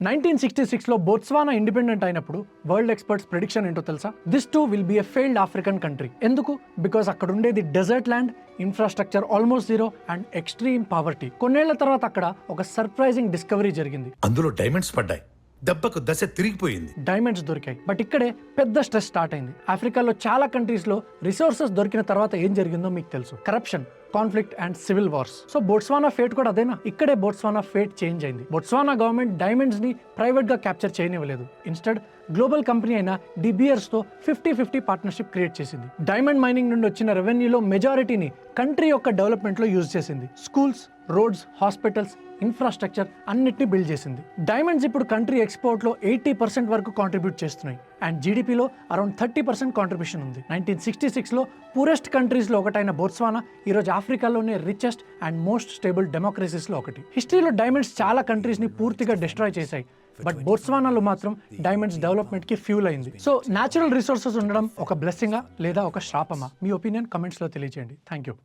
1966లో Botswana independent అయినప్పుడు world experts prediction ఏంటో తెలుసా? This too will be a failed African country. ఎందుకు? Because అక్కడ ఉండేది desert land, infrastructure almost zero and extreme poverty. కొన్నేళ్ల తర్వాత అక్కడ ఒక సర్ప్రైజింగ్ డిస్కవరీ జరిగింది. అందులో డైమండ్స్ పడ్డాయి. దెబ్బకు దశ తిరిగిపోయింది. డైమండ్స్ దొరికాయి. బట్ ఇక్కడే పెద్ద స్ట్రెస్ స్టార్ట్ అయింది. ఆఫ్రికాలో చాలా కంట్రీస్ లో రిసోర్సెస్ దొరికిన తర్వాత ఏం జరిగిందో మీకు తెలుసు. Corruption, conflict and civil wars. So Botswana fate కూడా అదేనా? ఇక్కడే బోట్స్వానా ఫేట్ చేంజ్ అయింది. బోట్స్వానా గవర్నమెంట్ డైమండ్స్ ని ప్రైవేట్ గా క్యాప్చర్ చేయనివ్వలేదు. ఇన్స్టెడ్ గ్లోబల్ కంపెనీ అయిన డిబియర్స్ తో 50-50 పార్ట్నర్షిప్ క్రియేట్ చేసింది. డైమండ్ మైనింగ్ నుండి వచ్చిన రెవెన్యూలో మెజారిటీని కంట్రీ యొక్క డెవలప్మెంట్ లో యూజ్ చేసింది. స్కూల్స్, రోడ్స్, హాస్పిటల్స్, ఇన్ఫ్రాస్ట్రక్చర్ అన్నిటిని బిల్డ్ చేసింది. డైమండ్స్ ఇప్పుడు కంట్రీ ఎక్స్పోర్ట్ లో 80% వరకు కాంట్రిబ్యూట్ చేస్తున్నాయి అండ్ జీడిపిలో అరౌండ్ 30% కాంట్రిబ్యూషన్ ఉంది. 1966 లో పూరెస్ట్ కంట్రీస్ లో ఒకటైన బోట్స్వానా ఈ రోజు ఆఫ్రికాలోనే richest and most stable democracies లో ఒకటి. హిస్టరీలో డైమండ్స్ చాలా కంట్రీస్ ని పూర్తిగా డిస్ట్రాయ్ చేశాయి. బట్ బోట్స్వానాలో మాత్రం డైమండ్స్ డెవలప్మెంట్ కి ఫ్యూల్ అయింది. సో న్యాచురల్ రిసోర్సెస్ ఉండడం ఒక బ్లెస్సింగా లేదా ఒక శాపమా? మీ ఒపీనియన్ కమెంట్స్ లో తెలియజేయండి. Thank you.